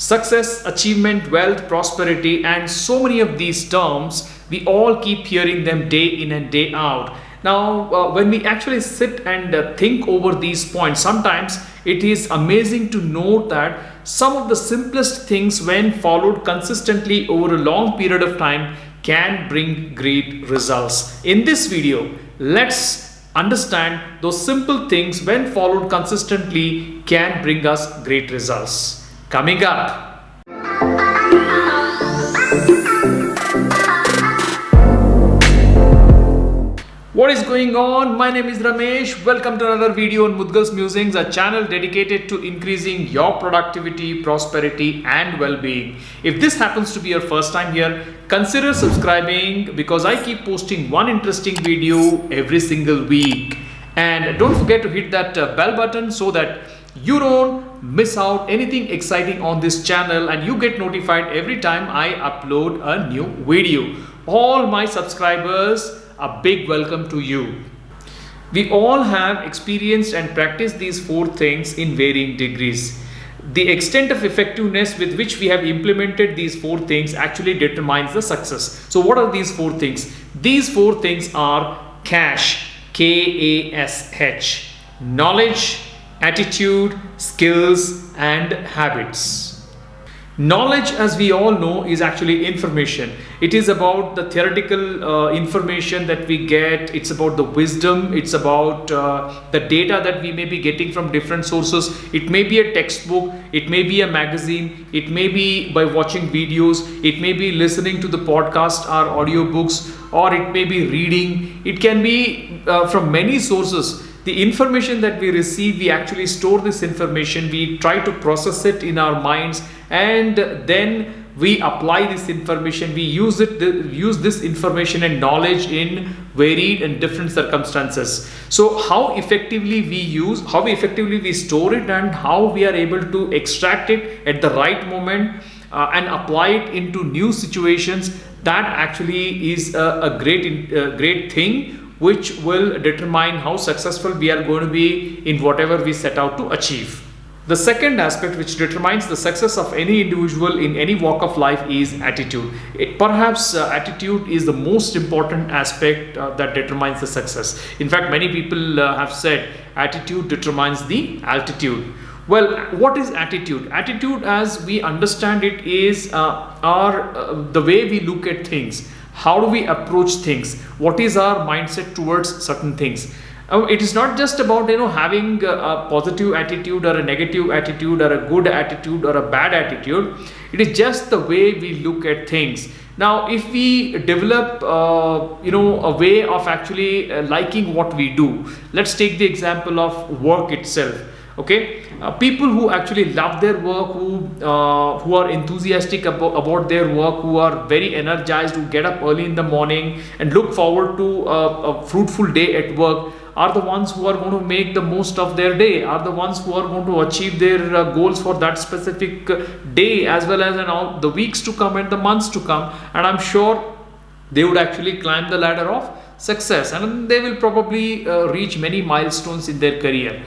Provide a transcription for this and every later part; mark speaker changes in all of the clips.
Speaker 1: Success, achievement, wealth, prosperity, and so many of these terms, we all keep hearing them day in and day out. Now, when we actually sit and think over these points, sometimes it is amazing to note that some of the simplest things, when followed consistently over a long period of time, can bring great results. In this video, let's understand those simple things, when followed consistently, can bring us great results. Coming up. What is going on? My name is Ramesh. Welcome to another video on Mudgal's Musings, a channel dedicated to increasing your productivity, prosperity, and well-being. If this happens to be your first time here, consider subscribing because I keep posting one interesting video every single week. And don't forget to hit that bell button so that you don't miss out anything exciting on this channel and you get notified every time I upload a new video. All my subscribers, a big welcome to you. We all have experienced and practiced these four things in varying degrees. The extent of effectiveness with which we have implemented these four things actually determines the success. So what are these four things? These four things are cash, K-A-S-H, knowledge, attitude, skills, and habits. Knowledge, as we all know, is actually information. It is about the theoretical information that we get. It's about the wisdom. It's about the data that we may be getting from different sources. It may be a textbook. It may be a magazine. It may be by watching videos. It may be listening to the podcast or audiobooks, or it may be reading. It can be from many sources. The information that we receive, we actually store this information, we try to process it in our minds, and then we apply this information, we use this information and knowledge in varied and different circumstances. So how effectively we store it, and how we are able to extract it at the right moment and apply it into new situations, that actually is a great thing, which will determine how successful we are going to be in whatever we set out to achieve. The second aspect which determines the success of any individual in any walk of life is attitude. Perhaps attitude is the most important aspect that determines the success. In fact, many people have said attitude determines the altitude. Well, what is attitude? Attitude, as we understand it, is the way we look at things. How do we approach things? What is our mindset towards certain things? It is not just about having a positive attitude or a negative attitude or a good attitude or a bad attitude. It is just the way we look at things. Now, if we develop a way of actually liking what we do, let's take the example of work itself. Okay, people who actually love their work, who are enthusiastic about their work, who are very energized, who get up early in the morning and look forward to a fruitful day at work, are the ones who are going to make the most of their day, are the ones who are going to achieve their goals for that specific day, as well as in all the weeks to come and the months to come. And I'm sure they would actually climb the ladder of success, and they will probably reach many milestones in their career.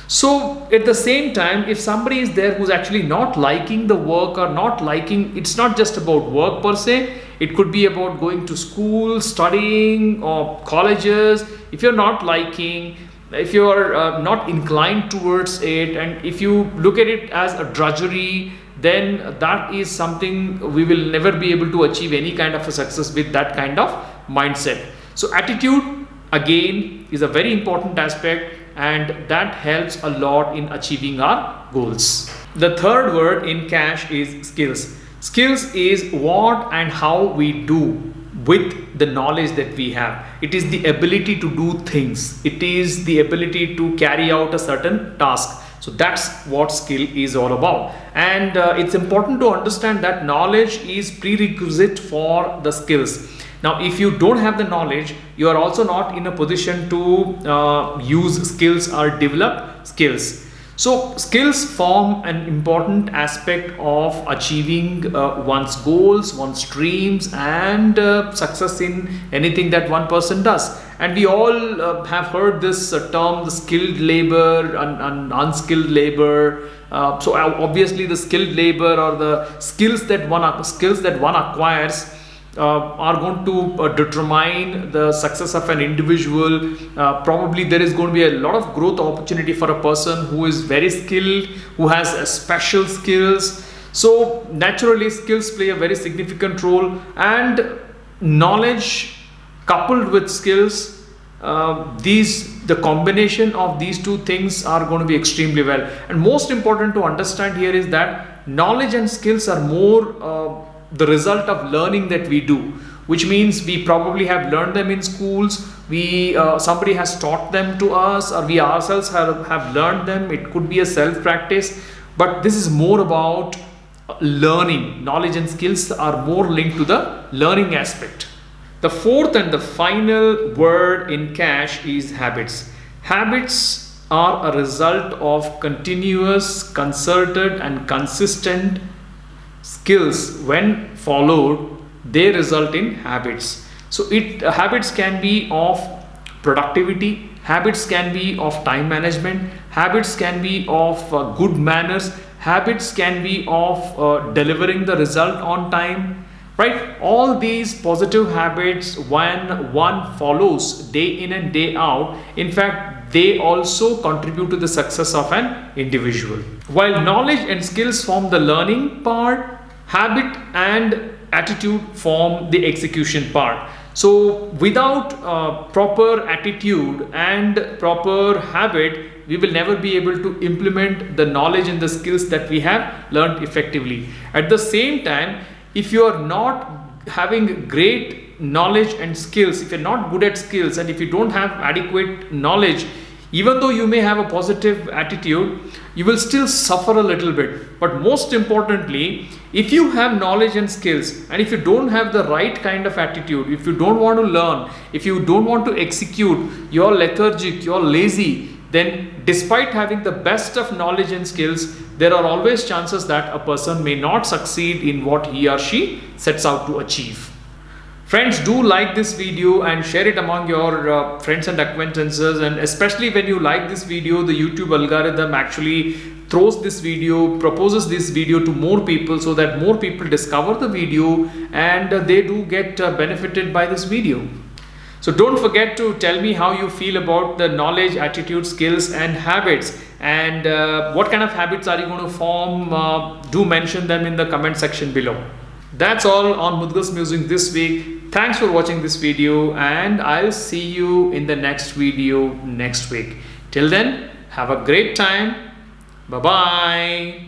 Speaker 1: So at the same time, if somebody is there who's actually not liking the work, or not liking, it's not just about work per se, it could be about going to school, studying, or colleges. If you're not liking, if you're not inclined towards it, and if you look at it as a drudgery, then that is something we will never be able to achieve any kind of a success with that kind of mindset. So attitude, again, is a very important aspect, and that helps a lot in achieving our goals. The third word in cash is skills. Skills is what and how we do with the knowledge that we have. It is the ability to do things. It is the ability to carry out a certain task. So that's what skill is all about. And it's important to understand that knowledge is prerequisite for the skills. Now, if you don't have the knowledge, you are also not in a position to use skills or develop skills. So skills form an important aspect of achieving one's goals, one's dreams, and success in anything that one person does. And we all have heard this term, the skilled labor and unskilled labor. So obviously, the skilled labor, or the skills that one acquires, are going to determine the success of an individual. Probably there is going to be a lot of growth opportunity for a person who is very skilled, who has special skills. So naturally, skills play a very significant role, and knowledge coupled with skills, the combination of these two things are going to be extremely well. And most important to understand here is that knowledge and skills are more the result of learning that we do, which means we probably have learned them in schools, somebody has taught them to us, or we ourselves have learned them. It could be a self practice, but this is more about learning. Knowledge and skills are more linked to the learning aspect. The fourth and the final word in cash is habits. Habits are a result of continuous, concerted and consistent skills. When followed, they result in habits. So habits can be of productivity, habits can be of time management, habits can be of good manners, habits can be of delivering the result on time, right? All these positive habits, when one follows day in and day out, in fact they also contribute to the success of an individual. While knowledge and skills form the learning part, habit and attitude form the execution part. So without proper attitude and proper habit, we will never be able to implement the knowledge and the skills that we have learned effectively. At the same time, if you are not having great knowledge and skills, if you're not good at skills, and if you don't have adequate knowledge, even though you may have a positive attitude, you will still suffer a little bit. But most importantly, if you have knowledge and skills, and if you don't have the right kind of attitude, if you don't want to learn, if you don't want to execute, you're lethargic, you're lazy, then despite having the best of knowledge and skills, there are always chances that a person may not succeed in what he or she sets out to achieve. Friends, do like this video and share it among your friends and acquaintances. And especially when you like this video, the YouTube algorithm actually throws this video, proposes this video to more people, so that more people discover the video and they do get benefited by this video. So don't forget to tell me how you feel about the knowledge, attitude, skills and habits, and what kind of habits are you going to form. Do mention them in the comment section below. That's all on Mudgal's Musings this week. Thanks for watching this video, and I'll see you in the next video next week. Till then, have a great time. Bye-bye.